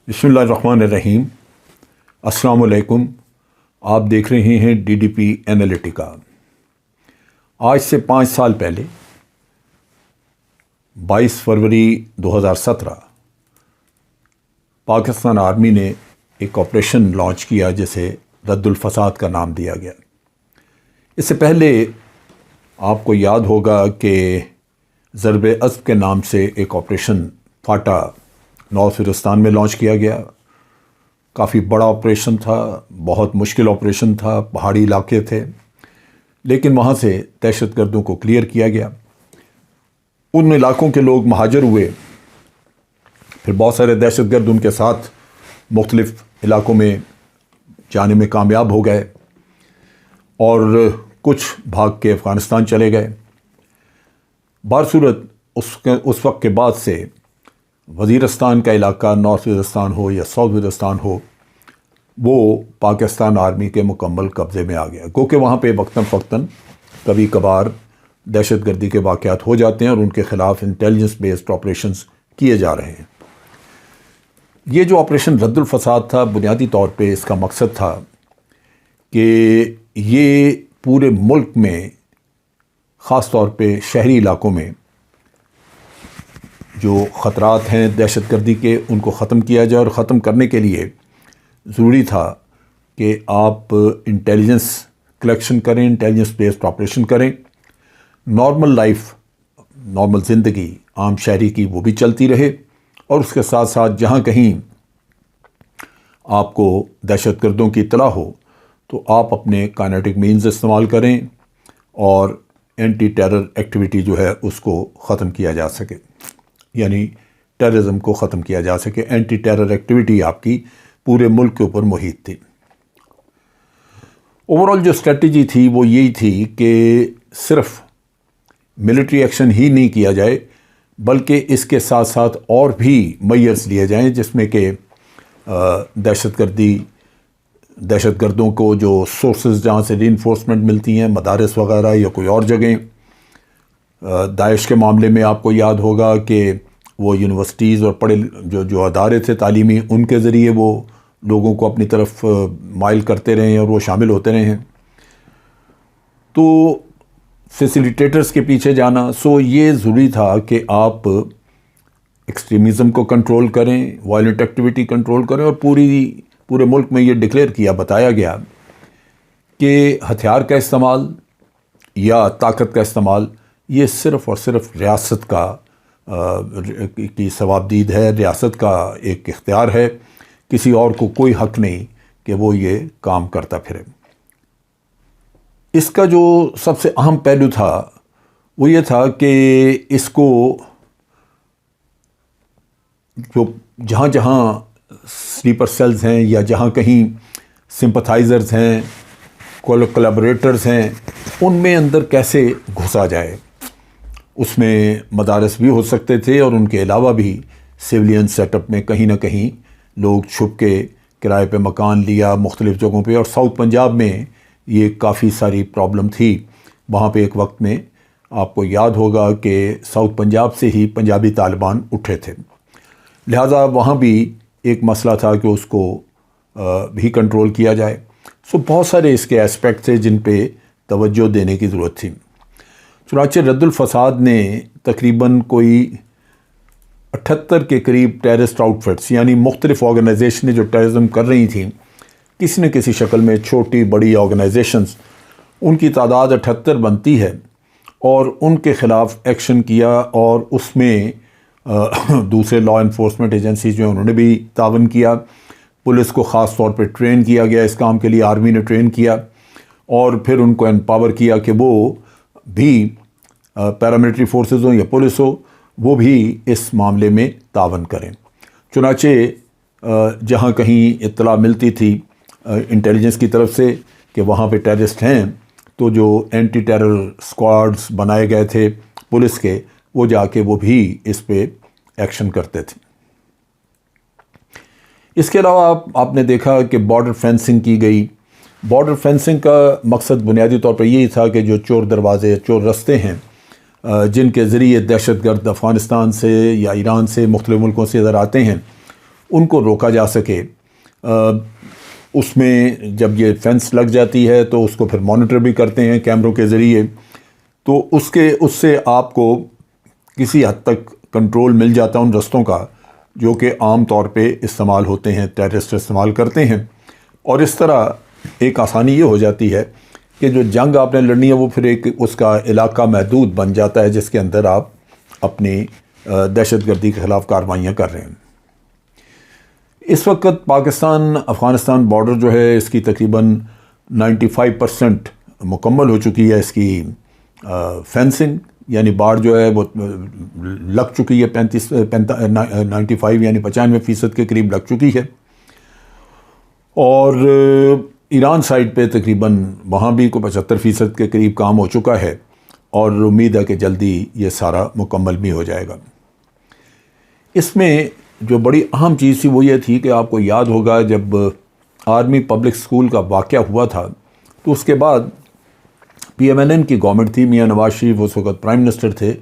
بسم اللہ الرحمن الرحیم۔ السلام علیکم۔ آپ دیکھ رہے ہیں ڈی ڈی پی اینالیٹیکا۔ آج سے 5 سال پہلے 22 فروری 2017 پاکستان آرمی نے ایک آپریشن لانچ کیا جسے رد الفساد کا نام دیا گیا۔ اس سے پہلے آپ کو یاد ہوگا کہ ضرب عصب کے نام سے ایک آپریشن فاٹا نارتھ وزیرستان میں لانچ کیا گیا۔ کافی بڑا آپریشن تھا، بہت مشکل آپریشن تھا، پہاڑی علاقے تھے، لیکن وہاں سے دہشت گردوں کو کلیئر کیا گیا۔ ان علاقوں کے لوگ مہاجر ہوئے، پھر بہت سارے دہشت گرد ان کے ساتھ مختلف علاقوں میں جانے میں کامیاب ہو گئے اور کچھ بھاگ کے افغانستان چلے گئے۔ بہرصورت اس وقت کے بعد سے وزیرستان کا علاقہ، نارتھ وزیرستان ہو یا ساؤتھ وزیرستان ہو، وہ پاکستان آرمی کے مکمل قبضے میں آ گیا۔ گو کہ وہاں پہ وقتاً فوقتاً کبھی کبھار دہشت گردی کے واقعات ہو جاتے ہیں اور ان کے خلاف انٹیلیجنس بیسڈ آپریشنز کیے جا رہے ہیں۔ یہ جو آپریشن رد الفساد تھا، بنیادی طور پہ اس کا مقصد تھا کہ یہ پورے ملک میں، خاص طور پہ شہری علاقوں میں جو خطرات ہیں دہشت گردی کے، ان کو ختم کیا جائے، اور ختم کرنے کے لیے ضروری تھا کہ آپ انٹیلیجنس کلیکشن کریں، انٹیلیجنس بیسڈ آپریشن کریں، نارمل لائف، نارمل زندگی عام شہری کی وہ بھی چلتی رہے، اور اس کے ساتھ ساتھ جہاں کہیں آپ کو دہشت گردوں کی اطلاع ہو تو آپ اپنے کائنیٹک مینز استعمال کریں اور اینٹی ٹیرر ایکٹیویٹی جو ہے اس کو ختم کیا جا سکے، یعنی ٹیررزم کو ختم کیا جا سکے۔ اینٹی ٹیرر ایکٹیویٹی آپ کی پورے ملک کے اوپر محیط تھی۔ اوورآل جو اسٹریٹجی تھی وہ یہی تھی کہ صرف ملٹری ایکشن ہی نہیں کیا جائے، بلکہ اس کے ساتھ ساتھ اور بھی میئرز لیے جائیں، جس میں کہ دہشت گردوں کو جو سورسز جہاں سے ری انفورسمنٹ ملتی ہیں، مدارس وغیرہ یا کوئی اور جگہیں۔ داعش کے معاملے میں آپ کو یاد ہوگا کہ وہ یونیورسٹیز اور جو ادارے تھے تعلیمی، ان کے ذریعے وہ لوگوں کو اپنی طرف مائل کرتے رہے ہیں اور وہ شامل ہوتے رہے ہیں۔ تو فیسیلیٹیٹرز کے پیچھے جانا، یہ ضروری تھا کہ آپ ایکسٹریمزم کو کنٹرول کریں، وائلنٹ ایکٹیویٹی کنٹرول کریں، اور پورے ملک میں یہ ڈکلیئر کیا، بتایا گیا کہ ہتھیار کا استعمال یا طاقت کا استعمال یہ صرف اور صرف ریاست کی ثوابدید ہے، ریاست کا ایک اختیار ہے، کسی اور کو کوئی حق نہیں کہ وہ یہ کام کرتا پھرے۔ اس کا جو سب سے اہم پہلو تھا وہ یہ تھا کہ اس کو جو جہاں جہاں سلیپر سیلز ہیں یا جہاں کہیں سمپتھائزرز ہیں، کولیبریٹرز ہیں، ان میں اندر کیسے گھسا جائے۔ اس میں مدارس بھی ہو سکتے تھے، اور ان کے علاوہ بھی سویلین سیٹ اپ میں کہیں نہ کہیں لوگ چھپ کے کرائے پہ مکان لیا مختلف جگہوں پہ، اور ساؤتھ پنجاب میں یہ کافی ساری پرابلم تھی۔ وہاں پہ ایک وقت میں آپ کو یاد ہوگا کہ ساؤتھ پنجاب سے ہی پنجابی طالبان اٹھے تھے، لہٰذا وہاں بھی ایک مسئلہ تھا کہ اس کو بھی کنٹرول کیا جائے۔ بہت سارے اس کے ایسپیکٹ تھے جن پہ توجہ دینے کی ضرورت تھی۔ چنانچہ رد الفساد نے تقریباً کوئی 78 کے قریب ٹیررسٹ آؤٹ فٹس، یعنی مختلف آرگنائزیشنیں جو ٹیررزم کر رہی تھیں کسی نہ کسی شکل میں، چھوٹی بڑی آرگنائزیشنز، ان کی تعداد 78 بنتی ہے، اور ان کے خلاف ایکشن کیا، اور اس میں دوسرے لا انفورسمنٹ ایجنسیز جو ہیں انہوں نے بھی تعاون کیا۔ پولیس کو خاص طور پہ ٹرین کیا گیا اس کام کے لیے، آرمی نے ٹرین کیا، اور پھر ان کو امپاور کیا کہ وہ بھی پیراملٹری فورسز ہوں یا پولیس ہو، وہ بھی اس معاملے میں تعاون کریں۔ چنانچہ جہاں کہیں اطلاع ملتی تھی انٹیلیجنس کی طرف سے کہ وہاں پہ ٹیررسٹ ہیں، تو جو اینٹی ٹیرر اسکواڈز بنائے گئے تھے پولیس کے، وہ جا کے وہ بھی اس پہ ایکشن کرتے تھے۔ اس کے علاوہ آپ نے دیکھا کہ بارڈر فینسنگ کی گئی۔ بارڈر فینسنگ کا مقصد بنیادی طور پر یہی تھا کہ جو چور دروازے، چور رستے ہیں جن کے ذریعے دہشت گرد افغانستان سے یا ایران سے، مختلف ملکوں سے ادھر آتے ہیں، ان کو روکا جا سکے. اس میں جب یہ فینس لگ جاتی ہے تو اس کو پھر مانیٹر بھی کرتے ہیں کیمروں کے ذریعے, تو اس سے آپ کو کسی حد تک کنٹرول مل جاتا ہے ان رستوں کا جو کہ عام طور پہ استعمال ہوتے ہیں, ٹیررسٹ استعمال کرتے ہیں. اور اس طرح ایک آسانی یہ ہو جاتی ہے کہ جو جنگ آپ نے لڑنی ہے وہ پھر ایک اس کا علاقہ محدود بن جاتا ہے جس کے اندر آپ اپنی دہشت گردی کے خلاف کارروائیاں کر رہے ہیں. اس وقت پاکستان افغانستان بارڈر جو ہے اس کی تقریباً 95% مکمل ہو چکی ہے اس کی فینسنگ, یعنی باڑ جو ہے وہ لگ چکی ہے 95 یعنی 95% کے قریب لگ چکی ہے. اور ایران سائڈ پہ تقریباً وہاں بھی کوئی 75% کے قریب کام ہو چکا ہے, اور امید ہے کہ جلدی یہ سارا مکمل بھی ہو جائے گا. اس میں جو بڑی اہم چیز تھی وہ یہ تھی کہ آپ کو یاد ہوگا جب آرمی پبلک سکول کا واقعہ ہوا تھا تو اس کے بعد PMLN کی گورنمنٹ تھی, میاں نواز شریف اس وقت پرائم منسٹر تھے,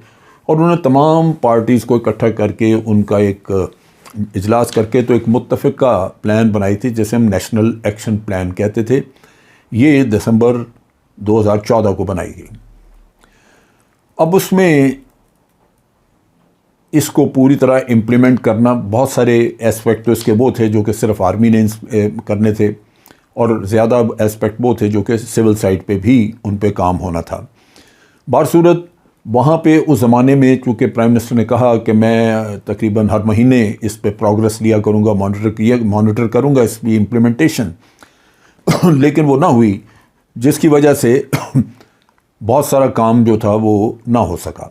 اور انہوں نے تمام پارٹیز کو اکٹھا کر کے ان کا ایک اجلاس کر کے تو ایک متفقہ پلان بنائی تھی جسے ہم نیشنل ایکشن پلان کہتے تھے. یہ دسمبر 2014 کو بنائی گئی. اب اس میں اس کو پوری طرح امپلیمنٹ کرنا, بہت سارے ایسپیکٹ اس کے وہ تھے جو کہ صرف آرمی نے کرنے تھے, اور زیادہ ایسپیکٹ وہ تھے جو کہ سول سائٹ پہ بھی ان پہ کام ہونا تھا. بہرصورت وہاں پہ اس زمانے میں چونکہ پرائم منسٹر نے کہا کہ میں تقریباً ہر مہینے اس پہ پروگرس لیا کروں گا, مانیٹر کروں گا اس کی امپلیمنٹیشن, لیکن وہ نہ ہوئی, جس کی وجہ سے بہت سارا کام جو تھا وہ نہ ہو سکا.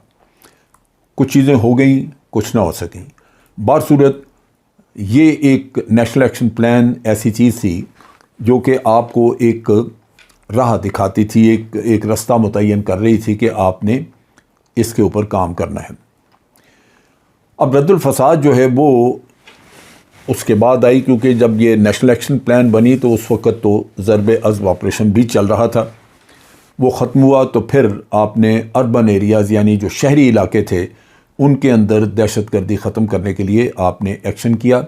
کچھ چیزیں ہو گئیں, کچھ نہ ہو سکیں. بہرصورت یہ ایک نیشنل ایکشن پلان ایسی چیز تھی جو کہ آپ کو ایک راہ دکھاتی تھی, ایک رستہ متعین کر رہی تھی کہ آپ نے اس کے اوپر کام کرنا ہے. اب رد الفساد جو ہے وہ اس کے بعد آئی, کیونکہ جب یہ نیشنل ایکشن پلان بنی تو اس وقت تو ضرب عضب آپریشن بھی چل رہا تھا. وہ ختم ہوا تو پھر آپ نے اربن ایریاز یعنی جو شہری علاقے تھے ان کے اندر دہشت گردی ختم کرنے کے لیے آپ نے ایکشن کیا.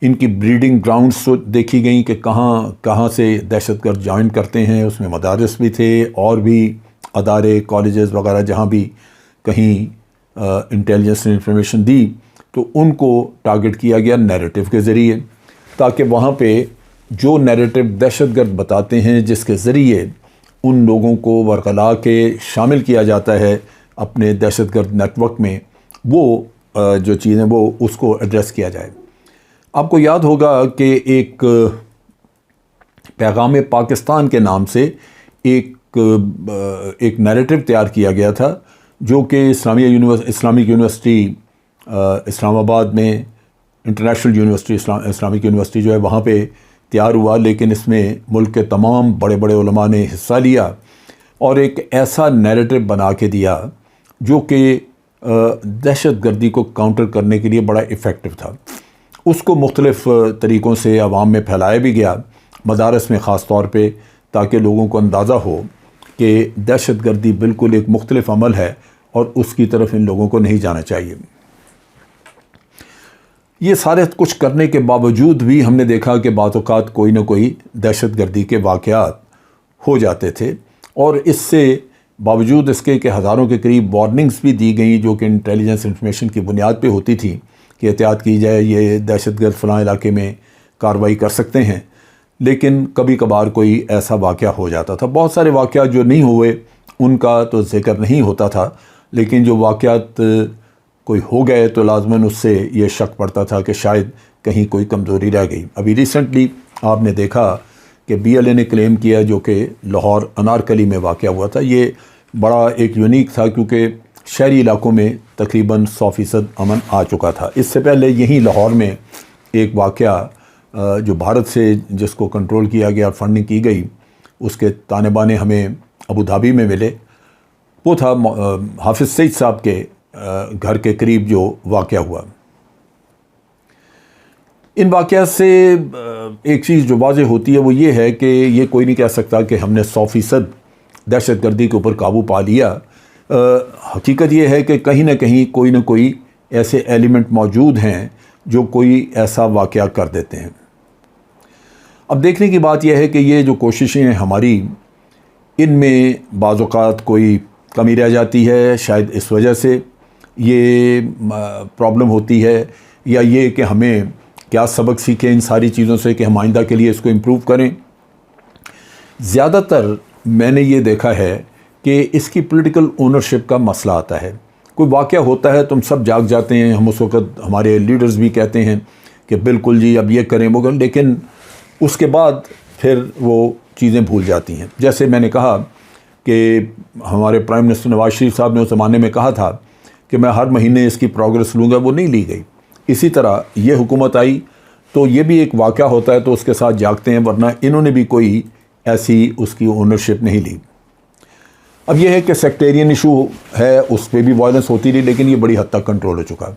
ان کی بریڈنگ گراؤنڈز تو دیکھی گئیں کہ کہاں سے دہشت گرد جوائن کرتے ہیں. اس میں مدارس بھی تھے اور بھی ادارے, کالجز وغیرہ, جہاں بھی کہیں انٹیلیجنس نے انفارمیشن دی تو ان کو ٹارگٹ کیا گیا نیریٹو کے ذریعے, تاکہ وہاں پہ جو نیریٹو دہشت گرد بتاتے ہیں جس کے ذریعے ان لوگوں کو ورغلا کے شامل کیا جاتا ہے اپنے دہشت گرد نیٹ ورک میں, وہ جو چیزیں وہ اس کو ایڈریس کیا جائے. آپ کو یاد ہوگا کہ ایک پیغام پاکستان کے نام سے ایک نیریٹو تیار کیا گیا تھا جو کہ اسلامک یونیورسٹی اسلام آباد میں, انٹرنیشنل یونیورسٹی اسلامک یونیورسٹی جو ہے وہاں پہ تیار ہوا, لیکن اس میں ملک کے تمام بڑے بڑے علماء نے حصہ لیا اور ایک ایسا نیریٹو بنا کے دیا جو کہ دہشت گردی کو کاؤنٹر کرنے کے لیے بڑا ایفیکٹو تھا. اس کو مختلف طریقوں سے عوام میں پھیلایا بھی گیا, مدارس میں خاص طور پہ, تاکہ لوگوں کو اندازہ ہو کہ دہشت گردی بالکل ایک مختلف عمل ہے اور اس کی طرف ان لوگوں کو نہیں جانا چاہیے. یہ سارے کچھ کرنے کے باوجود بھی ہم نے دیکھا کہ بعض اوقات کوئی نہ کوئی دہشت گردی کے واقعات ہو جاتے تھے, اور اس سے باوجود اس کے کہ ہزاروں کے قریب وارننگز بھی دی گئیں جو کہ انٹیلیجنس انفارمیشن کی بنیاد پہ ہوتی تھی کہ احتیاط کی جائے, یہ دہشت گرد فلاں علاقے میں کارروائی کر سکتے ہیں, لیکن کبھی کبھار کوئی ایسا واقعہ ہو جاتا تھا. بہت سارے واقعات جو نہیں ہوئے ان کا تو ذکر نہیں ہوتا تھا, لیکن جو واقعات کوئی ہو گئے تو لازماً اس سے یہ شک پڑتا تھا کہ شاید کہیں کوئی کمزوری رہ گئی. ابھی ریسنٹلی آپ نے دیکھا کہ BLA نے کلیم کیا جو کہ لاہور انارکلی میں واقع ہوا تھا. یہ بڑا ایک یونیک تھا کیونکہ شہری علاقوں میں تقریباً 100% امن آ چکا تھا. اس سے پہلے یہیں لاہور میں ایک واقعہ جو بھارت سے جس کو کنٹرول کیا گیا, فنڈنگ کی گئی, اس کے تانے بانے ہمیں ابو دھابی میں ملے. وہ تھا حافظ سعید صاحب کے گھر کے قریب جو واقعہ ہوا. ان واقعات سے ایک چیز جو واضح ہوتی ہے وہ یہ ہے کہ یہ کوئی نہیں کہہ سکتا کہ ہم نے 100% دہشت گردی کے اوپر قابو پا لیا. حقیقت یہ ہے کہ کہیں نہ کہیں کوئی نہ کوئی ایسے ایلیمنٹ موجود ہیں جو کوئی ایسا واقعہ کر دیتے ہیں۔ اب دیکھنے کی بات یہ ہے کہ یہ جو کوششیں ہیں ہماری، ان میں بعض اوقات کوئی کمی رہ جاتی ہے، شاید اس وجہ سے یہ پرابلم ہوتی ہے، یا یہ کہ ہمیں کیا سبق سیکھیں ان ساری چیزوں سے کہ ہم آئندہ کے لیے اس کو امپروو کریں۔ زیادہ تر میں نے یہ دیکھا ہے کہ اس کی پولیٹیکل اونرشپ کا مسئلہ آتا ہے۔ کوئی واقعہ ہوتا ہے، تم سب جاگ جاتے ہیں، ہم اس وقت ہمارے لیڈرز بھی کہتے ہیں کہ بالکل جی اب یہ کریں وہ کریں، لیکن اس کے بعد پھر وہ چیزیں بھول جاتی ہیں۔ جیسے میں نے کہا کہ ہمارے پرائم منسٹر نواز شریف صاحب نے اس زمانے میں کہا تھا کہ میں ہر مہینے اس کی پروگرس لوں گا، وہ نہیں لی گئی۔ اسی طرح یہ حکومت آئی تو یہ بھی ایک واقعہ ہوتا ہے تو اس کے ساتھ جاگتے ہیں، ورنہ انہوں نے بھی کوئی ایسی اس کی اونرشپ نہیں لی۔ اب یہ ہے کہ سیکٹیرین ایشو ہے، اس پہ بھی وائلنس ہوتی رہی، لیکن یہ بڑی حد تک کنٹرول ہو چکا۔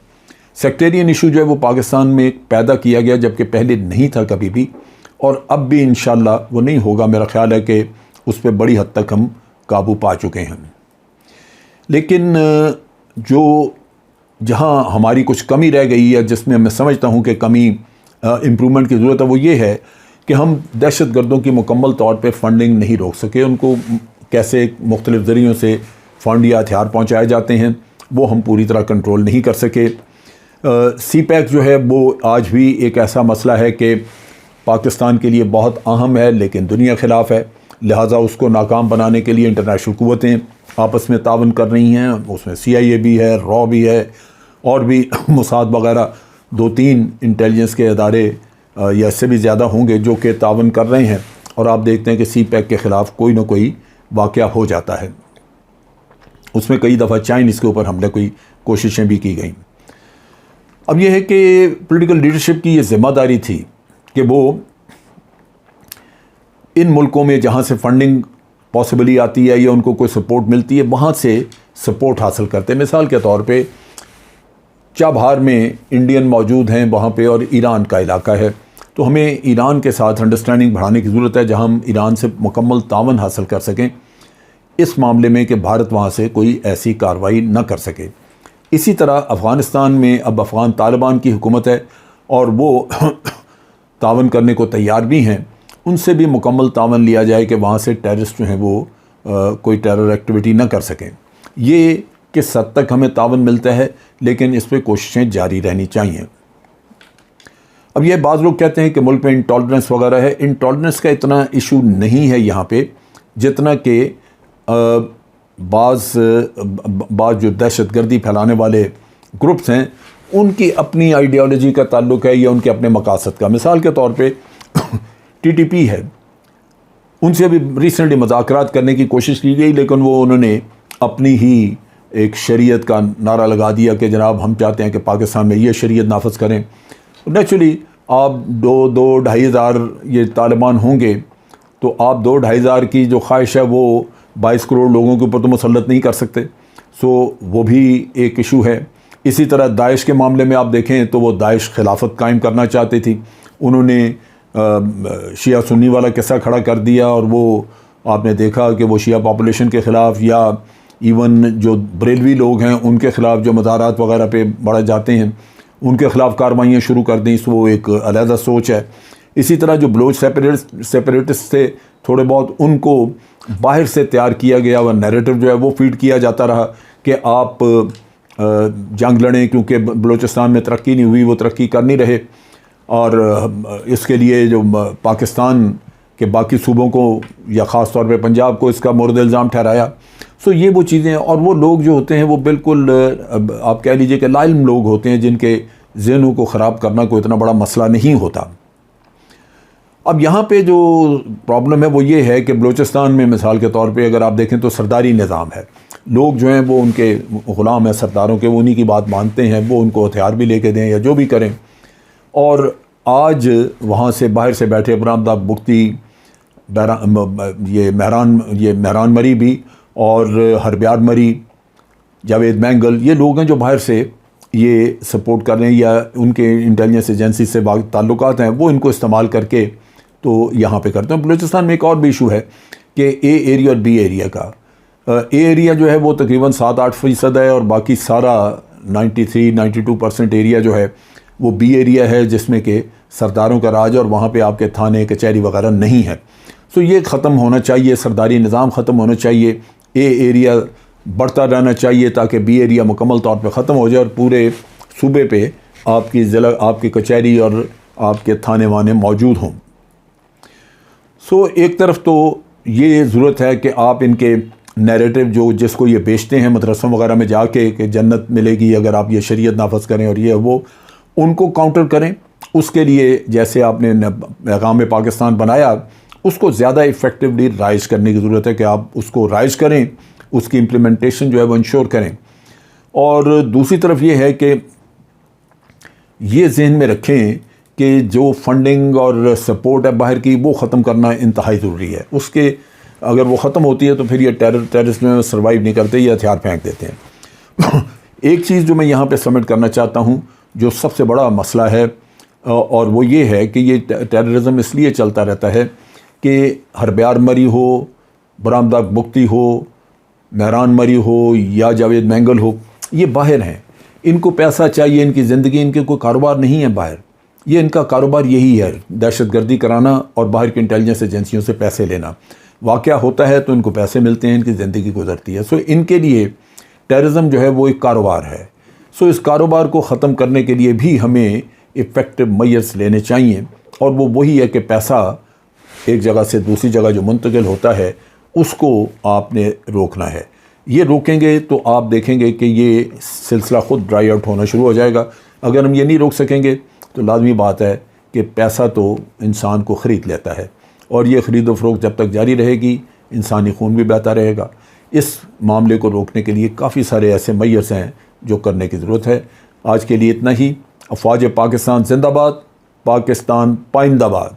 سیکٹیرین ایشو جو ہے وہ پاکستان میں پیدا کیا گیا، جبکہ پہلے نہیں تھا کبھی بھی، اور اب بھی انشاءاللہ وہ نہیں ہوگا۔ میرا خیال ہے کہ اس پہ بڑی حد تک ہم قابو پا چکے ہیں۔ لیکن جو جہاں ہماری کچھ کمی رہ گئی ہے، جس میں میں سمجھتا ہوں کہ کمی امپرومنٹ کی ضرورت ہے، وہ یہ ہے کہ ہم دہشت گردوں کی مکمل طور پہ فنڈنگ نہیں روک سکے۔ ان کو کیسے مختلف ذریعوں سے فنڈ یا ہتھیار پہنچائے جاتے ہیں وہ ہم پوری طرح کنٹرول نہیں کر سکے۔ سی پیک جو ہے وہ آج بھی ایک ایسا مسئلہ ہے کہ پاکستان کے لیے بہت اہم ہے، لیکن دنیا خلاف ہے، لہٰذا اس کو ناکام بنانے کے لیے انٹرنیشنل قوتیں آپس میں تعاون کر رہی ہیں۔ اس میں CIA بھی ہے، را بھی ہے، اور بھی موساد وغیرہ 2-3 انٹیلیجنس کے ادارے یا اس سے بھی زیادہ ہوں گے جو کہ تعاون کر رہے ہیں، اور آپ دیکھتے ہیں کہ سی پیک کے خلاف کوئی نہ کوئی واقعہ ہو جاتا ہے۔ اس میں کئی دفعہ چائنیز کے اوپر حملے کوئی کوششیں بھی کی گئیں۔ اب یہ ہے کہ پولیٹیکل لیڈرشپ کی یہ ذمہ داری تھی کہ وہ ان ملکوں میں جہاں سے فنڈنگ پاسبلی آتی ہے یا ان کو کوئی سپورٹ ملتی ہے، وہاں سے سپورٹ حاصل کرتے ہیں۔ مثال کے طور پہ چابہار میں انڈین موجود ہیں وہاں پہ، اور ایران کا علاقہ ہے، تو ہمیں ایران کے ساتھ انڈرسٹینڈنگ بڑھانے کی ضرورت ہے جہاں ہم ایران سے مکمل تعاون حاصل کر سکیں اس معاملے میں کہ بھارت وہاں سے کوئی ایسی کارروائی نہ کر سکے۔ اسی طرح افغانستان میں اب افغان طالبان کی حکومت ہے، اور وہ تعاون کرنے کو تیار بھی ہیں، ان سے بھی مکمل تعاون لیا جائے کہ وہاں سے ٹیررسٹ جو ہیں وہ کوئی ٹیرر ایکٹیویٹی نہ کر سکیں۔ یہ کس حد تک ہمیں تعاون ملتا ہے، لیکن اس پہ کوششیں جاری رہنی چاہیے۔ اب یہ بعض لوگ کہتے ہیں کہ ملک میں انٹالرنس وغیرہ ہے، انٹالرنس کا اتنا ایشو نہیں ہے یہاں پہ، جتنا کہ بعض جو دہشت گردی پھیلانے والے گروپس ہیں ان کی اپنی آئیڈیالوجی کا تعلق ہے یا ان کے اپنے مقاصد کا۔ مثال کے طور پہ TTP ہے، ان سے ابھی ریسنٹلی مذاکرات کرنے کی کوشش کی گئی، لیکن انہوں نے اپنی ہی ایک شریعت کا نعرہ لگا دیا کہ جناب ہم چاہتے ہیں کہ پاکستان میں یہ شریعت نافذ کریں۔ نیچرلی آپ 2-2-2.5 ہزار یہ طالبان ہوں گے تو آپ 2-2.5 ہزار کی جو خواہش ہے وہ 22 کروڑ لوگوں کے اوپر تو مسلط نہیں کر سکتے، وہ بھی ایک ایشو ہے۔ اسی طرح داعش کے معاملے میں آپ دیکھیں تو وہ داعش خلافت قائم کرنا چاہتی تھی، انہوں نے شیعہ سنی والا قصہ کھڑا کر دیا، اور وہ آپ نے دیکھا کہ وہ شیعہ پاپولیشن کے خلاف یا ایون جو بریلوی لوگ ہیں ان کے خلاف جو مزارات وغیرہ پہ بڑھ جاتے ہیں ان کے خلاف کاروائیاں شروع کر دیں، وہ ایک علیحدہ سوچ ہے۔ اسی طرح جو بلوچ سیپریٹسٹ تھے تھوڑے بہت، ان کو باہر سے تیار کیا گیا وہ نیریٹو جو ہے وہ فیڈ کیا جاتا رہا کہ آپ جنگ لڑیں، کیونکہ بلوچستان میں ترقی نہیں ہوئی، وہ ترقی کر نہیں رہے، اور اس کے لیے جو پاکستان کے باقی صوبوں کو یا خاص طور پہ پنجاب کو اس کا مورد الزام ٹھہرایا۔ یہ وہ چیزیں، اور وہ لوگ جو ہوتے ہیں وہ بالکل آپ کہہ لیجئے کہ لا علم لوگ ہوتے ہیں جن کے ذہنوں کو خراب کرنا کوئی اتنا بڑا مسئلہ نہیں ہوتا۔ اب یہاں پہ جو پرابلم ہے وہ یہ ہے کہ بلوچستان میں مثال کے طور پہ اگر آپ دیکھیں تو سرداری نظام ہے، لوگ جو ہیں وہ ان کے غلام ہیں سرداروں کے، وہ انہی کی بات مانتے ہیں، وہ ان کو ہتھیار بھی لے کے دیں یا جو بھی کریں۔ اور آج وہاں سے باہر سے بیٹھے برآمدہ بگٹی، یہ مہران مری بھی، اور ہربیار مری، جاوید مینگل، یہ لوگ ہیں جو باہر سے یہ سپورٹ کر رہے ہیں یا ان کے انٹیلیجنس ایجنسی سے تعلقات ہیں، وہ ان کو استعمال کر کے تو یہاں پہ کرتے ہیں۔ بلوچستان میں ایک اور بھی ایشو ہے کہ اے ایریا اور بی ایریا کا۔ اے ایریا جو ہے وہ تقریباً 7-8% ہے، اور باقی سارا 93-92% ایریا جو ہے وہ بی ایریا ہے جس میں کہ سرداروں کا راج اور وہاں پہ آپ کے تھانے کچہری وغیرہ نہیں ہے. سو یہ ختم ہونا چاہیے، سرداری نظام ختم ہونا چاہیے، اے ایریا بڑھتا رہنا چاہیے تاکہ بی ایریا مکمل طور پہ ختم ہو جائے اور پورے صوبے پہ آپ کی ضلع، آپ کی کچہری اور آپ کے تھانے وانے موجود ہوں. سو ایک طرف تو یہ ضرورت ہے کہ آپ ان کے نیریٹو جس کو یہ بیچتے ہیں مدرسوں وغیرہ میں جا کے کہ جنت ملے گی اگر آپ یہ شریعت نافذ کریں اور یہ وہ، ان کو کاؤنٹر کریں. اس کے لیے جیسے آپ نے پیغام پاکستان بنایا، اس کو زیادہ ایفیکٹولی رائج کرنے کی ضرورت ہے کہ آپ اس کو رائج کریں، اس کی امپلیمنٹیشن جو ہے وہ انشور کریں. اور دوسری طرف یہ ہے کہ یہ ذہن میں رکھیں کہ جو فنڈنگ اور سپورٹ ہے باہر کی، وہ ختم کرنا انتہائی ضروری ہے. اس کے اگر وہ ختم ہوتی ہے تو پھر یہ ٹیررسٹ میں سروائیو نہیں کرتے، یہ ہتھیار پھینک دیتے ہیں. ایک چیز جو میں یہاں پہ سبمٹ کرنا چاہتا ہوں جو سب سے بڑا مسئلہ ہے، اور وہ یہ ہے کہ یہ ٹیررزم اس لیے چلتا رہتا ہے کہ ہربیار مری ہو، برآمدہ بگٹی ہو، مہران مری ہو یا جاوید مینگل ہو، یہ باہر ہیں، ان کو پیسہ چاہیے، ان کی زندگی، ان کے کوئی کاروبار نہیں ہے باہر. یہ ان کا کاروبار یہی ہے، دہشت گردی کرانا اور باہر کی انٹیلیجنس ایجنسیوں سے پیسے لینا. واقعہ ہوتا ہے تو ان کو پیسے ملتے ہیں، ان کی زندگی گزرتی ہے. سو ان کے لیے ٹیررزم جو ہے وہ ایک کاروبار ہے. سو اس کاروبار کو ختم کرنے کے لیے بھی ہمیں ایفیکٹو میئرز لینے چاہیے، اور وہ وہی ہے کہ پیسہ ایک جگہ سے دوسری جگہ جو منتقل ہوتا ہے اس کو آپ نے روکنا ہے. یہ روکیں گے تو آپ دیکھیں گے کہ یہ سلسلہ خود ڈرائی آؤٹ ہونا شروع ہو جائے گا. اگر ہم یہ نہیں روک سکیں گے تو لازمی بات ہے کہ پیسہ تو انسان کو خرید لیتا ہے، اور یہ خرید و فروخت جب تک جاری رہے گی انسانی خون بھی بہتا رہے گا. اس معاملے کو روکنے کے لیے کافی سارے ایسے میئرز ہیں جو کرنے کی ضرورت ہے. آج کے لیے اتنا ہی. افواج پاکستان زندہ باد، پاکستان پائندہ باد.